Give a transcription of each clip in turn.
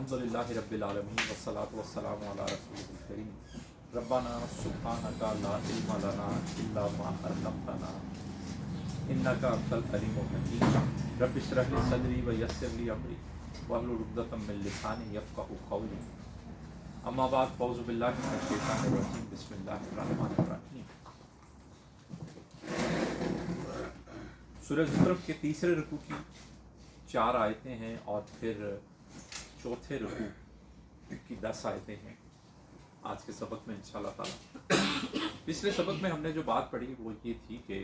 अल्हम्दुलिल्लाहि रब्बिल आलमीन वस्सलातु वस्सलामु अला रसूलिल करीम रब्बाना सुब्हानका ला इल्मा लना इल्ला मा अल्लमतना इन्नका अंतल अलीमुल हकीम रब्बि इश्रह ली सदरी व यस्सिर ली अमरी वहलुल उक़दतम मिन लिसानी यफ़क़हू क़ौली अम्मा बाद फ़ौज़ु बिल्लाहि मिनश शैतानिर रजीम बिस्मिल्लाहिर रहमानिर रहीम। सूरह ज़ुख़रुफ़ के तीसरे रुकू की 4 आयतें हैं और फिर चौथे रुकू की 10 आयतें हैं आज के सबक में इंशाअल्लाह ताला। पिछले सबक में हमने जो बात पढ़ी वो ये थी कि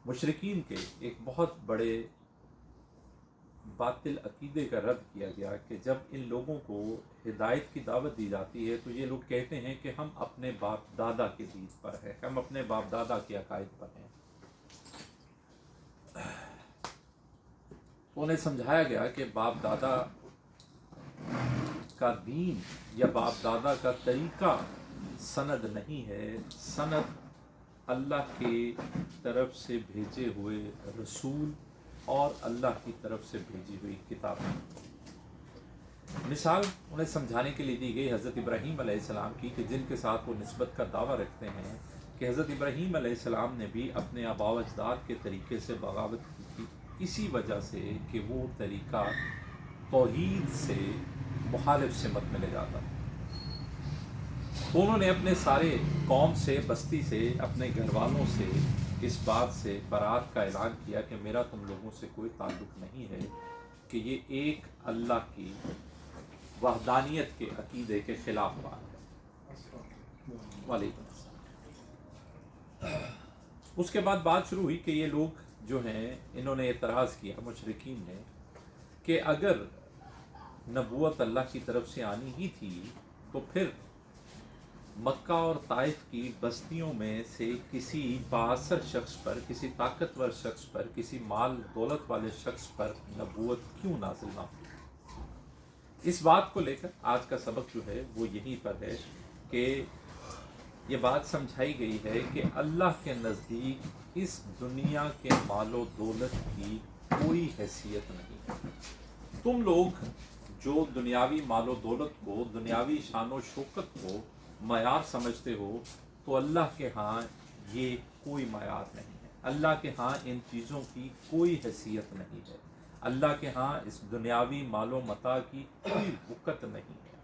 मुशरिकीन के एक बहुत बड़े बातिल अकीदे का रद्द किया गया कि जब इन लोगों को हिदायत की दावत दी जाती है तो ये लोग कहते हैं कि हम अपने बाप दादा के दीन पर हैं, हम अपने बाप दादा के अकायद पर हैं। तो उन्हें समझाया गया कि बाप दादा का दीन या बाप दादा का तरीका सनद नहीं है, सनद अल्लाह के तरफ से भेजे हुए रसूल और अल्लाह की तरफ से भेजी हुई किताब। मिसाल उन्हें समझाने के लिए दी गई हज़रत इब्राहीम अलैहिस्सलाम की कि जिनके साथ वो निस्बत का दावा रखते हैं कि हज़रत इब्राहीम अलैहिस्सलाम ने भी अपने आबा व अजदाद के तरीके से बगावत की थी, इसी वजह से कि वो तरीका तौहीद से मुखालिफ सिमत में ले जाता है। तो उन्होंने अपने सारे कौम से, बस्ती से, अपने घर वालों से इस बात से बरात का ऐलान किया कि मेरा तुम लोगों से कोई ताल्लुक़ नहीं है, कि ये एक अल्लाह की वहदानियत के अकीदे के ख़िलाफ़ बात है। वालेकुम अस्सलाम। उसके बाद बात शुरू हुई कि ये लोग जो हैं इन्होंने एतराज़ किया मुशरिकीन ने कि अगर नबूवत अल्लाह की तरफ से आनी ही थी तो फिर मक्का और ताइफ की बस्तियों में से किसी बाअसर शख्स पर, किसी ताकतवर शख्स पर, किसी माल दौलत वाले शख्स पर नबूवत क्यों नाजिल ना हुई। इस बात को लेकर आज का सबक जो है वो यहीं पर है कि ये बात समझाई गई है कि अल्लाह के नज़दीक इस दुनिया के मालो दौलत की कोई हैसियत नहीं है। तुम लोग जो दुनियावी मालो दौलत को, दुनियावी शानो शौकत को मयार समझते हो तो अल्लाह के यहाँ ये कोई मयार नहीं है। अल्लाह के यहाँ इन चीज़ों की कोई हैसियत नहीं है। अल्लाह के यहाँ इस दुनियावी मालो मता की कोई वक़्त नहीं है।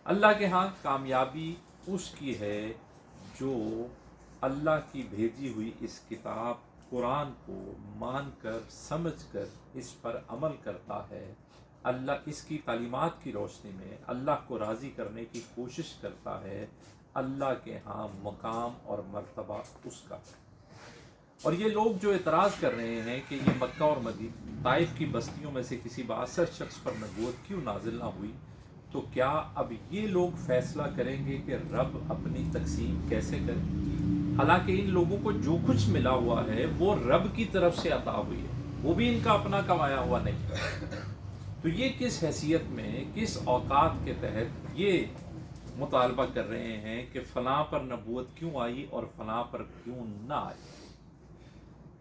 अल्लाह के यहाँ कामयाबी उसकी है जो अल्लाह की भेजी हुई इस किताब कुरान को मानकर, समझकर इस पर अमल करता है। अल्लाह इसकी तालीमात की रोशनी में अल्लाह को राज़ी करने की कोशिश करता है। अल्लाह के यहाँ मकाम और मर्तबा उसका है। और ये लोग जो एतराज़ कर रहे हैं कि ये मक्का और मदीना, ताइफ की बस्तियों में से किसी बाअसर शख्स पर नबूवत क्यों नाजिल ना हुई, तो क्या अब ये लोग फैसला करेंगे कि रब अपनी तकसीम कैसे करे? हालांकि इन लोगों को जो कुछ मिला हुआ है वो रब की तरफ से अता हुई है, वो भी इनका अपना कमाया हुआ नहीं है। तो ये किस हैसियत में, किस औकात के तहत ये मुतालबा कर रहे हैं कि फ़लाँ पर नबूवत क्यों आई और फ़लाँ पर क्यों ना आई?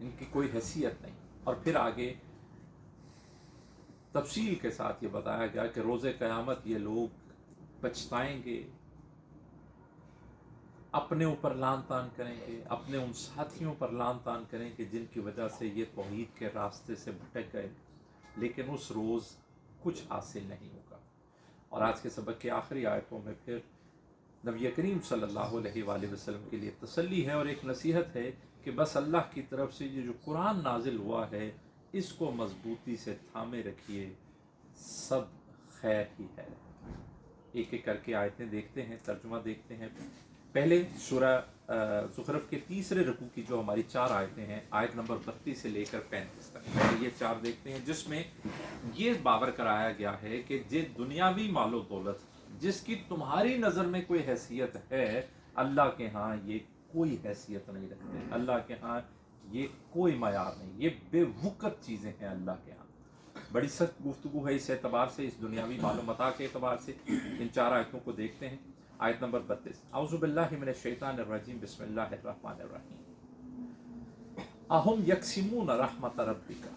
इनकी कोई हैसियत नहीं। और फिर आगे तफसील के साथ ये बताया गया कि रोज़े क़यामत ये लोग पछताएंगे, अपने ऊपर लान तान करेंगे, अपने उन साथियों पर लान तान करेंगे जिनकी वजह से ये तौहीद के रास्ते से भटक गए, लेकिन उस रोज़ कुछ हासिल नहीं होगा। और आज के सबक की आखिरी आयतों में फिर नबी करीम सल्लल्लाहु अलैहि वसल्लम के लिए तसल्ली है और एक नसीहत है कि बस अल्लाह की तरफ से ये जो कुरान नाजिल हुआ है इसको मजबूती से थामे रखिए, सब खैर ही है। एक एक करके आयतें देखते हैं, तर्जुमा देखते हैं। पहले सूरह ज़ुख़रुफ़ के तीसरे रुकू की जो हमारी 4 आयतें हैं, आयत नंबर 32 से लेकर 35 तक, पहले ये 4 देखते हैं जिसमें ये बावर कराया गया है कि जे दुनियावी मालो दौलत जिसकी तुम्हारी नज़र में कोई हैसियत है, अल्लाह के यहाँ ये कोई हैसियत नहीं रखते। अल्लाह के यहाँ ये कोई मयार नहीं, ये बेवक़्त चीज़ें हैं अल्लाह के यहाँ। बड़ी सख्त गुफ्तगू है इस एतबार से, इस दुनियावी मालो मता के एतबार से। इन 4 आयतों को देखते हैं। आयत नंबर 32, औज़ु बिल्लाहि मिनश शैतानिर रजीम, बिस्मिल्लाहिर रहमानिर रहीम। अहुम यक़सिमून रहमत रब्बिका,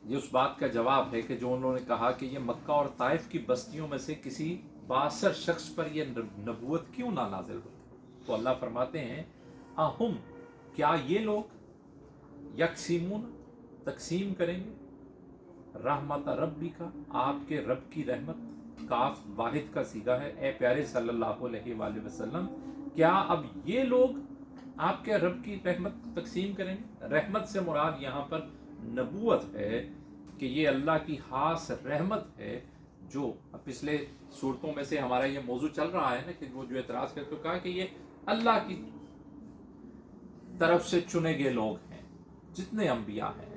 یہ اس بات کا جواب ہے کہ جو انہوں نے کہا کہ یہ مکہ اور طائف کی بستیوں میں سے کسی باصر شخص پر یہ نبوت کیوں نہ نازل ہوئی؟ تو اللہ فرماتے ہیں اہم، کیا یہ لوگ یکسیمون، تقسیم کریں گے، رحمت ربی کا، آپ کے رب کی رحمت، کاف واحد کا صیغہ ہے، اے پیارے صلی اللہ علیہ وآلہ وسلم کیا اب یہ لوگ آپ کے رب کی رحمت تقسیم کریں گے؟ رحمت سے مراد یہاں پر نبوت ہے کہ یہ اللہ کی خاص رحمت ہے، جو پچھلے صورتوں میں سے ہمارا یہ موضوع چل رہا ہے نا کہ وہ جو اعتراض کرتے کہا کہ یہ اللہ کی طرف سے چنے گئے لوگ ہیں جتنے انبیاء ہیں،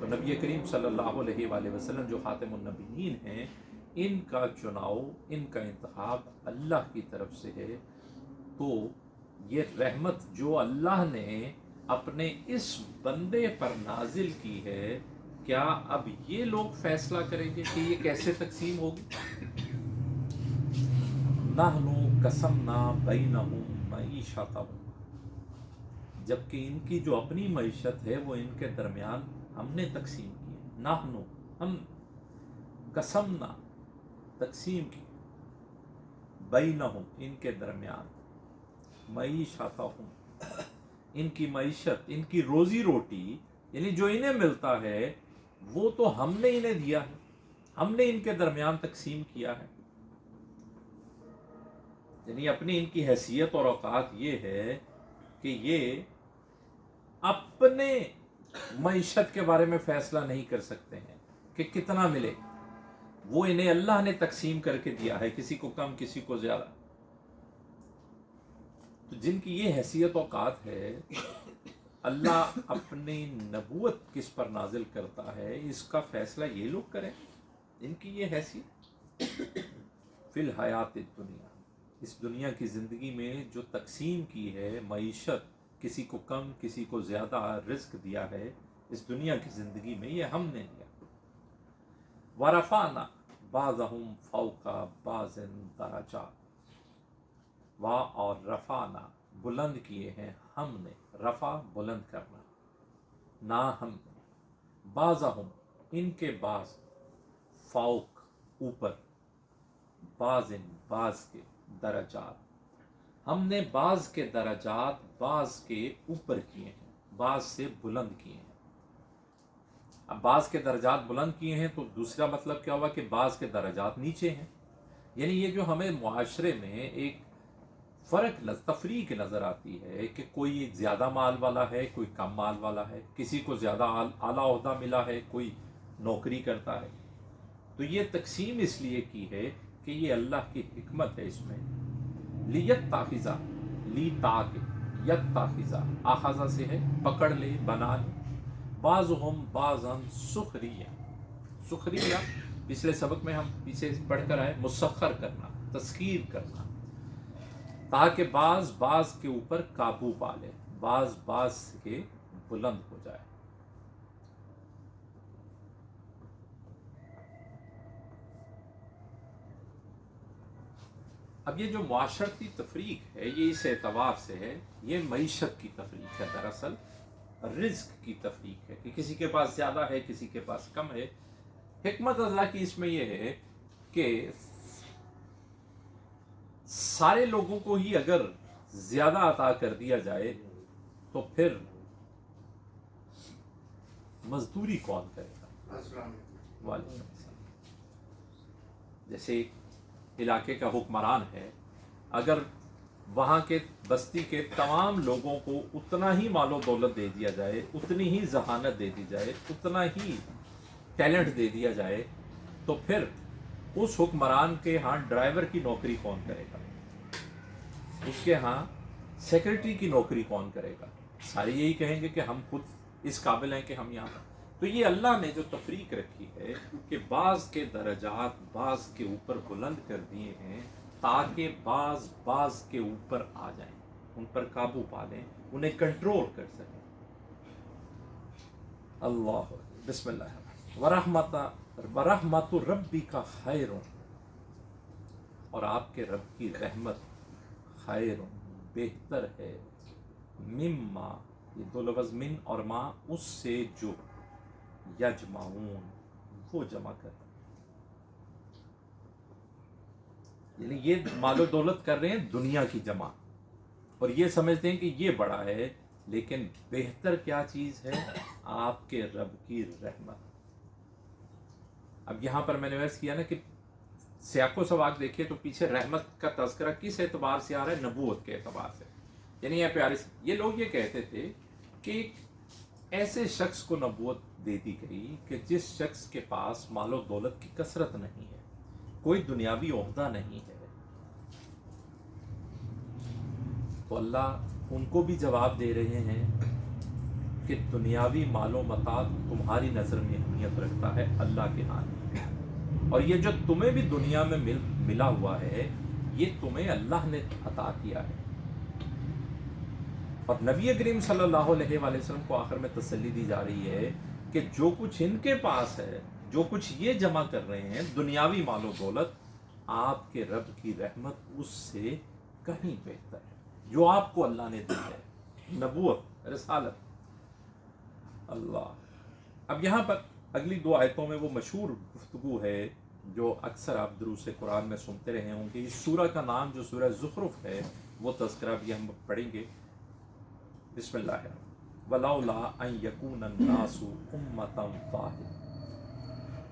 تو نبی کریم صلی اللہ علیہ وآلہ وسلم جو خاتم النبیین ہیں، ان کا چناؤ، ان کا انتخاب اللہ کی طرف سے ہے۔ تو یہ رحمت جو اللہ نے اپنے اس بندے پر نازل کی ہے، کیا اب یہ لوگ فیصلہ کریں گے کہ یہ کیسے تقسیم ہوگی؟ نحنو قسمنا بینہم معیشتہم، جبکہ ان کی جو اپنی معیشت ہے وہ ان کے درمیان ہم نے تقسیم کی ہے۔ نحنو، ہم، قسمنا، تقسیم کی، بینہم، ان کے درمیان، معیشتہم، ان کی معیشت، ان کی روزی روٹی، یعنی جو انہیں ملتا ہے وہ تو ہم نے انہیں دیا ہے، ہم نے ان کے درمیان تقسیم کیا ہے۔ یعنی اپنی ان کی حیثیت اور اوقات یہ ہے کہ یہ اپنے معیشت کے بارے میں فیصلہ نہیں کر سکتے ہیں کہ کتنا ملے، وہ انہیں اللہ نے تقسیم کر کے دیا ہے، کسی کو کم کسی کو زیادہ۔ تو جن کی یہ حیثیت اوقات ہے، اللہ اپنی نبوت کس پر نازل کرتا ہے اس کا فیصلہ یہ لوگ کریں، ان کی یہ حیثیت۔ فی الحیات الدنیا، اس دنیا کی زندگی میں جو تقسیم کی ہے معیشت، کسی کو کم کسی کو زیادہ رزق دیا ہے اس دنیا کی زندگی میں، یہ ہم نے دیا۔ ورفعنا بعضهم فوق بعض درجات، وا اور رفعنا، بلند کیے ہیں ہم نے، رفع بلند کرنا، نہ ہم نے، بعضهم، ان کے بعض، فوق اوپر، بعض بعض کے، درجات، ہم نے بعض کے درجات بعض کے اوپر کیے ہیں، بعض سے بلند کیے ہیں۔ اب بعض کے درجات بلند کیے ہیں تو دوسرا مطلب کیا ہوا کہ بعض کے درجات نیچے ہیں۔ یعنی یہ جو ہمیں معاشرے میں ایک فرق تفریق نظر آتی ہے کہ کوئی زیادہ مال والا ہے، کوئی کم مال والا ہے، کسی کو زیادہ اعلیٰ عہدہ ملا ہے، کوئی نوکری کرتا ہے، تو یہ تقسیم اس لیے کی ہے کہ یہ اللہ کی حکمت ہے اس میں۔ لیت تاخذہ، لی تاک، یت تاخذہ، آخذہ سے ہے پکڑ لے، بنا لے، بعضهم بعضا سخریہ، سخریہ پچھلے سبق میں ہم پیچھے پڑھ کر آئے، مسخر کرنا، تسخیر کرنا، تاکہ بعض بعض کے اوپر قابو پا لے، بعض بعض کے بلند ہو جائے۔ اب یہ جو معاشرتی تفریق ہے یہ اس اعتبار سے ہے، یہ معیشت کی تفریق ہے، دراصل رزق کی تفریق ہے کہ کسی کے پاس زیادہ ہے کسی کے پاس کم ہے۔ حکمت اللہ کی اس میں یہ ہے کہ سارے لوگوں کو ہی اگر زیادہ عطا کر دیا جائے تو پھر مزدوری کون کرے گا؟ وعلیکم السلام۔ جیسے علاقے کا حکمران ہے، اگر وہاں کے بستی کے تمام لوگوں کو اتنا ہی مال و دولت دے دیا جائے، اتنی ہی ذہانت دے دی جائے، اتنا ہی ٹیلنٹ دے دیا جائے، تو پھر اس حکمران کے ہاں ڈرائیور کی نوکری کون کرے گا؟ اس کے ہاں سیکرٹری کی نوکری کون کرے گا؟ سارے یہی کہیں گے کہ ہم خود اس قابل ہیں کہ ہم یہاں پر۔ تو یہ اللہ نے جو تفریق رکھی ہے کہ بعض کے درجات بعض کے اوپر بلند کر دیے ہیں تاکہ بعض بعض کے اوپر آ جائیں، ان پر قابو پا لیں، انہیں کنٹرول کر سکیں۔ اللہ، بسم اللہ، ورحمت ربی کا خیر، اور آپ کے رب کی رحمت خیر، بہتر ہے، مما، یہ دو لفظ من اور ما، اس سے جو، यजमाऊन, वो जमा कर, यानी ये मालो दौलत कर रहे हैं दुनिया की जमा, और ये समझते हैं कि ये बड़ा है, लेकिन बेहतर क्या चीज है? आपके रब की रहमत। अब यहां पर मैंने वैसे किया ना कि सियाको सवाक देखिए तो पीछे रहमत का तस्करा किस एतबार से आ रहा है? नबूवत के एतबार से। यानी ये प्यारे ये लोग ये कहते थे कि ऐसे शख्स को नबूवत दे दी गई कि जिस शख्स के पास मालो दौलत की कसरत नहीं है, कोई दुनियावी ओहदा नहीं है, तो अल्लाह उनको भी जवाब दे रहे हैं कि दुनियावी मालो मता तुम्हारी नज़र में अहमियत रखता है, अल्लाह के हाथ में, और ये जो तुम्हें भी दुनिया में मिला हुआ है, ये तुम्हें अल्लाह ने अता किया है। और नबी करीम सल्लल्लाहु अलैहि वसल्लम को आखिर में तसल्ली दी जा रही है कि जो कुछ इनके पास है, जो कुछ ये जमा कर रहे हैं दुनियावी मालो दौलत, आपके रब की रहमत उससे कहीं बेहतर है, जो आपको अल्लाह ने दी है, नबूवत, रिसालत। अल्लाह। अब यहाँ पर अगली दो आयतों में वो मशहूर गुफ्तगू है जो अक्सर आप दुरूस कुरान में सुनते रहे होंगे। इस सूरह का नाम जो सूरह ज़ुखरुफ है, वो तज़किरा भी हम पढ़ेंगे। बिस्मिल्लाह। वलौला अन यकून अन्नासु उम्मतन वाहिदा,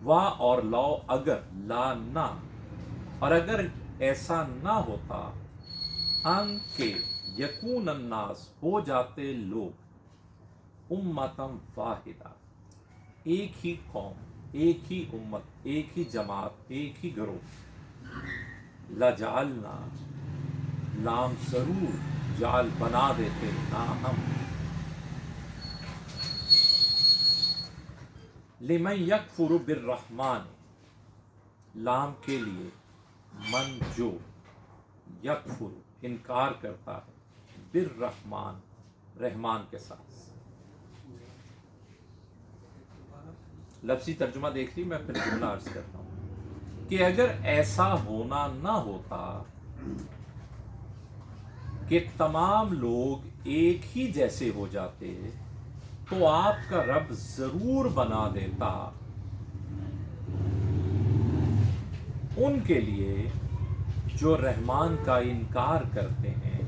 वा और लौ अगर, ला ना, और अगर ऐसा ना होता, अन के यकून अन्नास हो जाते लोग, उम्मतन वाहिदा एक ही कौम, एक ही उम्मत, एक ही जमात, एक ही गिरोह, लजालना लाम जरूर जाल बना देते ना हम, लिमन यकफुरु बिर्रहमान, लाम के लिए, मन जो, यकफुरु इनकार करता है, बिर्रहमान रहमान के साथ। लफ्ज़ी तर्जुमा देख ली, मैं फिर जुमला अर्ज करता हूँ कि अगर ऐसा होना ना होता कि तमाम लोग एक ही जैसे हो जाते, तो आपका रब जरूर बना देता उनके लिए जो रहमान का इनकार करते हैं,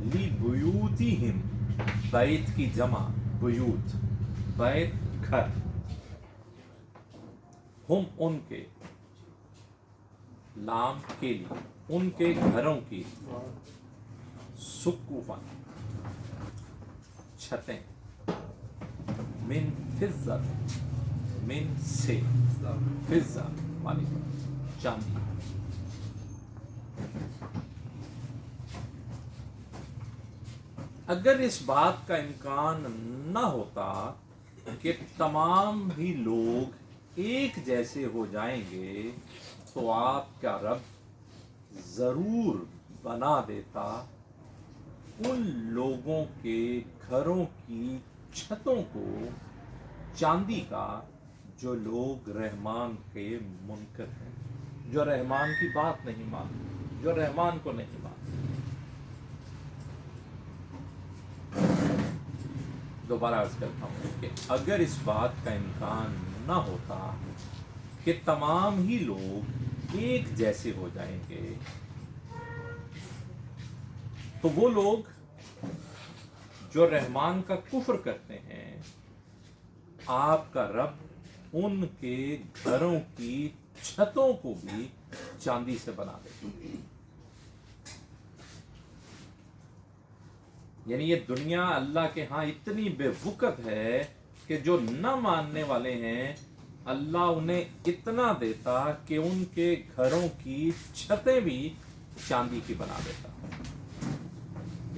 ली बुयूतिहिम, बैत की जमा बुयूत, बैत घर, हम उनके, लाम के लिए, उनके घरों की, सुकुफन छतें, मिन फिज़्ज़ा, मिन से, फिज़्ज़ा मानी चांदी। अगर इस बात का इम्कान न होता कि तमाम भी लोग एक जैसे हो जाएंगे, तो आपका रब जरूर बना देता उन लोगों के घरों की छतों को चांदी का, जो लोग रहमान के मुनकर हैं, जो रहमान की बात नहीं मानते, जो रहमान को नहीं मानते। दोबारा अर्ज करता हूं कि अगर इस बात का इम्कान ना होता कि तमाम ही लोग एक जैसे हो जाएंगे, तो वो लोग जो रहमान का कुफ्र करते हैं, आपका रब उनके घरों की छतों को भी चांदी से बना देते। यानी ये दुनिया अल्लाह के यहाँ इतनी बेवकूफ़ है कि जो न मानने वाले हैं, अल्लाह उन्हें इतना देता कि उनके घरों की छतें भी चांदी की बना देता।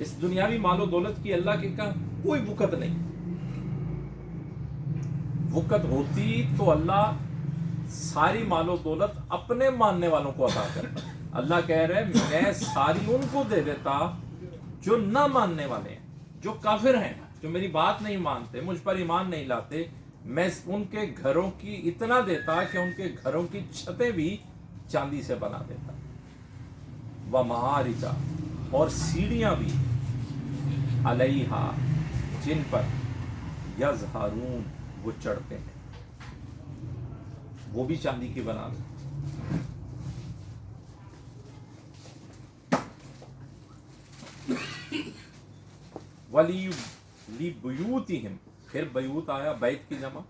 इस दुनियावी मालो दौलत की अल्लाह के का कोई वुकत नहीं। वुकत होती तो अल्लाह सारी मालो दौलत अपने मानने वालों को अता करता। अल्लाह कह रहे मैं सारी उनको दे देता जो ना मानने वाले हैं, जो काफिर हैं, जो मेरी बात नहीं मानते, मुझ पर ईमान नहीं लाते, मैं उनके घरों की इतना देता कि उनके घरों की छतें भी चांदी से बना देता। व महारिजा, और सीढ़ियां भी, अलैहा जिन पर, यज़हरून وہ چڑھتے ہیں وہ بھی چاندی کی بنا دیں. ولی بیوتہم، پھر بیوت آیا، بیت کی جمع،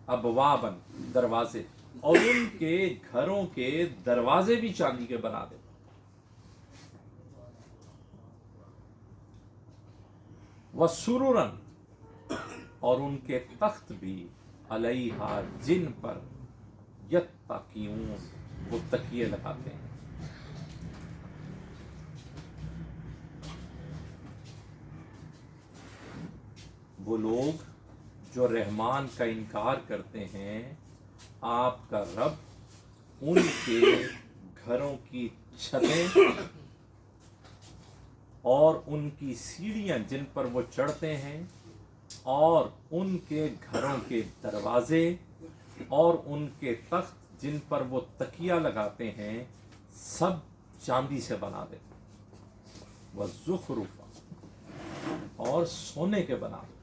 ابوابن دروازے، اور ان کے گھروں کے دروازے بھی چاندی کے بنا دے. وسررن، اور ان کے تخت بھی، علیہا جن پر، یتقیون وہ تکیے لگاتے ہیں. وہ لوگ جو رحمان کا انکار کرتے ہیں، آپ کا رب ان کے گھروں کی چھتیں اور ان کی سیڑھیاں جن پر وہ چڑھتے ہیں اور ان کے گھروں کے دروازے اور ان کے تخت جن پر وہ تکیہ لگاتے ہیں سب چاندی سے بنا دے. وَالزُّخْرُفَ، اور سونے کے بنا دے.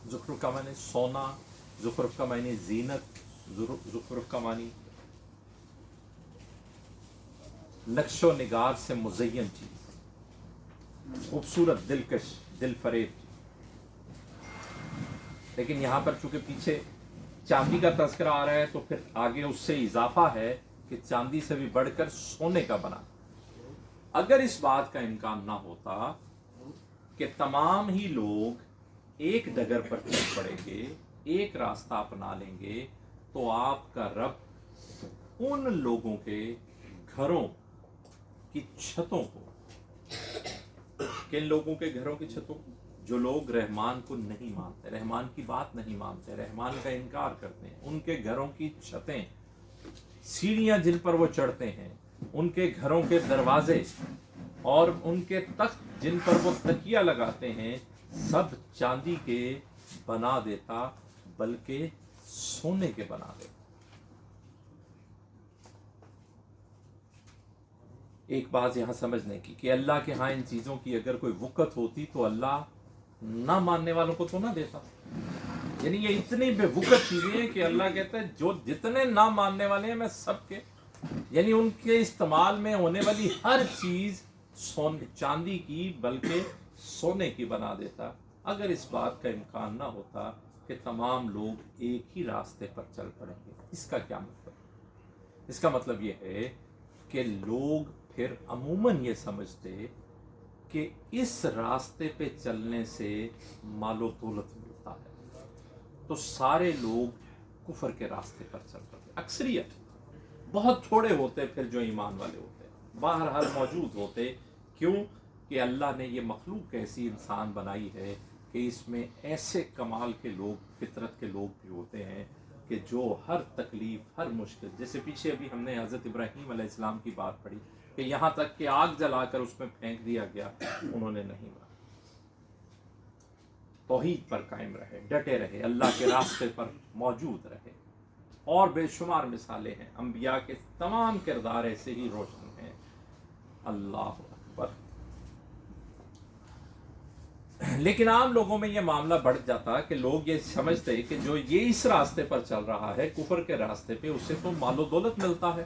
زخرف کا معنی سونا، زخرف کا معنی زینت، زخرف کا معنی نقش و نگار سے مزین چیز، خوبصورت، دلکش، دل فریب. لیکن یہاں پر چونکہ پیچھے چاندی کا تذکرہ آ رہا ہے تو پھر آگے اس سے اضافہ ہے کہ چاندی سے بھی بڑھ کر سونے کا بنا. اگر اس بات کا امکان نہ ہوتا کہ تمام ہی لوگ ایک ڈگر پر چل پڑیں گے، ایک راستہ اپنا لیں گے، تو آپ کا رب ان لوگوں کے گھروں کی چھتوں کو، کن لوگوں کے گھروں کی چھتوں کو؟ جو لوگ رحمان کو نہیں مانتے، رحمان کی بات نہیں مانتے، رحمان کا انکار کرتے ہیں، ان کے گھروں کی چھتیں، سیڑھیاں جن پر وہ چڑھتے ہیں، ان کے گھروں کے دروازے اور ان کے تخت جن پر وہ تکیہ لگاتے ہیں سب چاندی کے بنا دیتا، بلکہ سونے کے بنا دیتا. ایک بات یہاں سمجھنے کی کہ اللہ کے ہاں ان چیزوں کی اگر کوئی وقت ہوتی تو اللہ نہ ماننے والوں کو تو نہ دیتا. یعنی یہ اتنی بے وقت چیزیں ہیں کہ اللہ کہتا ہے جو جتنے نہ ماننے والے ہیں میں سب کے، یعنی ان کے استعمال میں ہونے والی ہر چیز چاندی کی بلکہ سونے کی بنا دیتا. اگر اس بات کا امکان نہ ہوتا کہ تمام لوگ ایک ہی راستے پر چل پڑیں گے. اس کا کیا مطلب؟ اس کا مطلب یہ ہے کہ لوگ پھر عموماً یہ سمجھتے کہ اس راستے پہ چلنے سے مال و دولت ملتا ہے، تو سارے لوگ کفر کے راستے پر چل پڑتے. اکثریت، بہت تھوڑے ہوتے پھر جو ایمان والے ہوتے، بہرحال موجود ہوتے. کیوں کہ اللہ نے یہ مخلوق ایسی انسان بنائی ہے کہ اس میں ایسے کمال کے لوگ، فطرت کے لوگ بھی ہوتے ہیں کہ جو ہر تکلیف، ہر مشکل، جیسے پیچھے ابھی ہم نے حضرت ابراہیم علیہ السلام کی بات پڑھی کہ یہاں تک کہ آگ جلا کر اس میں پھینک دیا گیا، انہوں نے نہیں مانا، توحید پر قائم رہے، ڈٹے رہے، اللہ کے راستے پر موجود رہے. اور بے شمار مثالیں ہیں، انبیاء کے تمام کردار ایسے ہی روشن ہیں. اللہ اکبر. لیکن عام لوگوں میں یہ معاملہ بڑھ جاتا کہ لوگ یہ سمجھتے کہ جو یہ اس راستے پر چل رہا ہے، کفر کے راستے پہ، اسے تو مال و دولت ملتا ہے.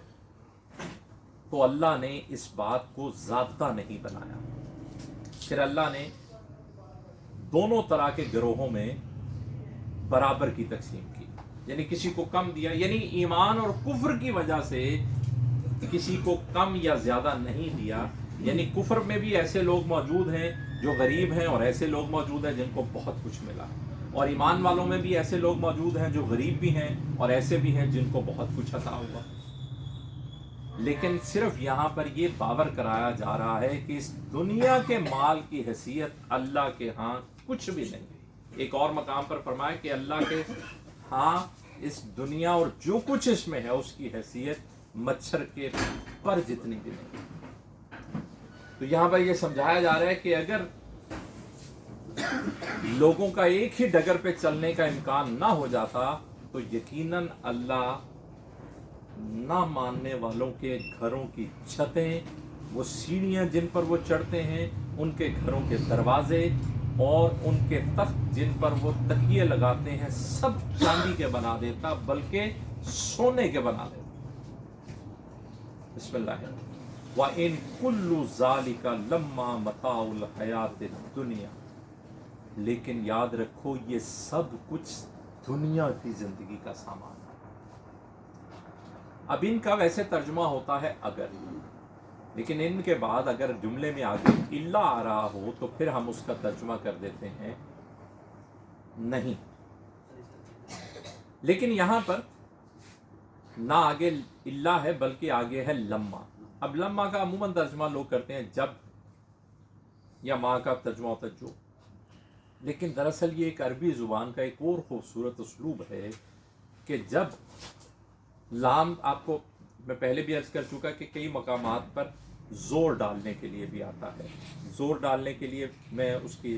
تو اللہ نے اس بات کو ضابطہ نہیں بنایا. پھر اللہ نے دونوں طرح کے گروہوں میں برابر کی تقسیم کی، یعنی کسی کو کم دیا، یعنی ایمان اور کفر کی وجہ سے کسی کو کم یا زیادہ نہیں دیا. یعنی کفر میں بھی ایسے لوگ موجود ہیں جو غریب ہیں اور ایسے لوگ موجود ہیں جن کو بہت کچھ ملا، اور ایمان والوں میں بھی ایسے لوگ موجود ہیں جو غریب بھی ہیں اور ایسے بھی ہیں جن کو بہت کچھ عطا ہوا. لیکن صرف یہاں پر یہ باور کرایا جا رہا ہے کہ اس دنیا کے مال کی حیثیت اللہ کے ہاں کچھ بھی نہیں. ایک اور مقام پر فرمایا کہ اللہ کے ہاں اس دنیا اور جو کچھ اس میں ہے اس کی حیثیت مچھر کے پر جتنی بھی نہیں. تو یہاں پر یہ سمجھایا جا رہا ہے کہ اگر لوگوں کا ایک ہی ڈگر پہ چلنے کا امکان نہ ہو جاتا تو یقیناً اللہ نہ ماننے والوں کے گھروں کی چھتیں، وہ سیڑھیاں جن پر وہ چڑھتے ہیں، उनके घरों के दरवाजे और उनके तख्त जिन पर वो तकिए लगाते हैं सब चांदी के बना देता, बल्कि सोने के बना देता। बिस्मिल्लाह। व इन कुल्लु ज़ालिका लम्मा मताउल हयात दुनिया, लेकिन याद रखो ये सब कुछ दुनिया की जिंदगी का सामान है। अब इनका वैसे तर्जुमा होता है अगर, लेकिन इनके बाद अगर जुमले में आगे इल्ला आ रहा हो तो फिर हम उसका तर्जुमा कर देते हैं नहीं। लेकिन यहां पर ना आगे इल्ला है बल्कि आगे है लम्मा। अब लम्मा का अमूमन तर्जुमा लोग करते हैं जब, या माँ का तर्जुमा होता है जो, लेकिन दरअसल ये एक अरबी ज़ुबान का एक और खूबसूरत उसलूब है कि जब लाम, आपको मैं पहले भी अर्ज़ कर चुका कि कई मकामात पर ज़ोर डालने के लिए भी आता है। ज़ोर डालने के लिए मैं उसकी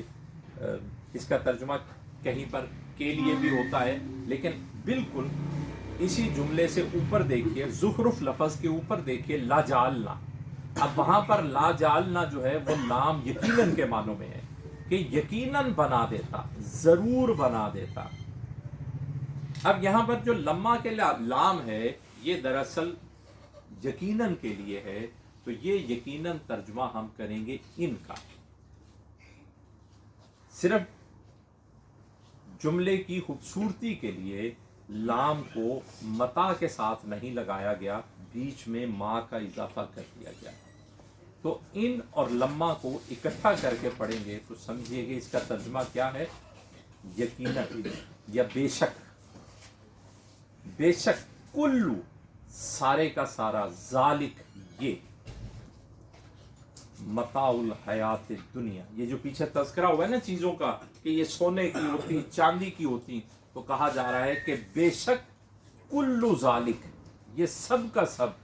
इसका तर्जुमा कहीं पर के लिए भी होता है, लेकिन बिल्कुल इसी जुमले से ऊपर देखिए, ज़ुखरुफ लफ्ज़ के ऊपर देखिए लाजालना। अब वहाँ पर लाजालना जो है वो लाम यकीनन के मानों में है कि यकीनन बना देता, ज़रूर बना देता। अब यहाँ पर जो लम्मा के लाम है ये दरअसल यकीनन के लिए है, तो ये यकीनन तर्जुमा हम करेंगे इनका। सिर्फ जुमले की खूबसूरती के लिए लाम को मता के साथ नहीं लगाया गया, बीच में माँ का इजाफा कर दिया गया। तो इन और लम्मा को इकट्ठा करके पढ़ेंगे तो समझिएगा इसका तर्जुमा क्या है, यकीनन या बेशक। बेशक, कुल्लू सारे का सारा, जालिक ये, मताउल हयात दुनिया, ये जो पीछे तस्करा हुआ है ना चीजों का कि ये सोने की होती, चांदी की होती, तो कहा जा रहा है कि बेशक कुल्लू जालिक, ये सब का सब,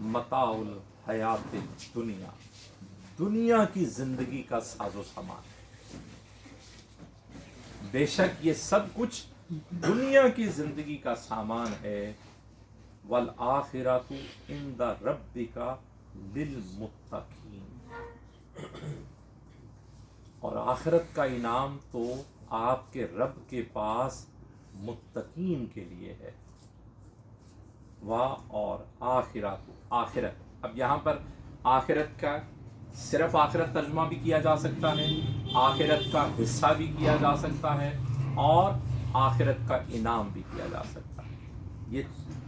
मताउल हयात दुनिया, दुनिया की जिंदगी का साजो सामान है। बेशक ये सब कुछ दुनिया की जिंदगी का सामान है। वल आखिरतु इंदा रब्बिका लिल मुत्तकीन, और आखिरत का इनाम तो आपके रब के पास मुत्तकीन के लिए है। वाह, और आखिरतु, आखिरत। अब यहाँ पर आखिरत का सिर्फ आखिरत तर्जुमा भी किया जा सकता है, आखिरत का हिस्सा भी किया जा सकता है, और आखिरत का इनाम भी किया जा सकता है। ये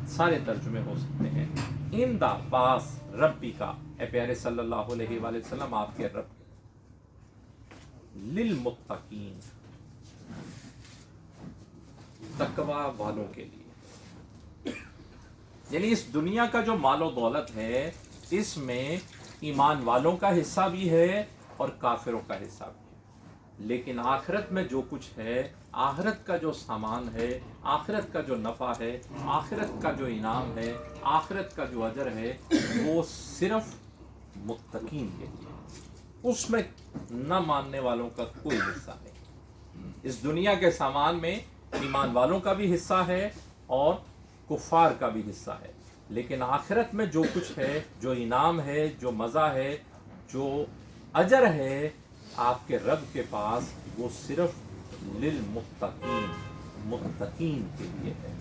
सारे तर्जुमे हो सकते हैं। इन दा पास रब्बी का, ए प्यारे सल्लल्लाहु अलैहि वसल्लम आपके रब के, लिल मुत्तकीन तकवा वालों के लिए। यानी इस दुनिया का जो मालो दौलत है इसमें ईमान वालों का हिस्सा भी है और काफिरों का हिस्सा भी है, लेकिन आखिरत में जो कुछ है, आखिरत का जो सामान है, आखिरत का जो नफ़ा है, आखिरत का जो इनाम है, आखिरत का जो अजर है, वो सिर्फ मुत्तकीन के लिए, उसमें न मानने वालों का कोई हिस्सा नहीं। इस दुनिया के सामान में ईमान वालों का भी हिस्सा है और कुफार का भी हिस्सा है, लेकिन आखिरत में जो कुछ है, जो इनाम है, जो मज़ा है, जो अजर है आपके रब के पास, वो सिर्फ लिल मुत्तकीन, मुत्तकीन के लिए है।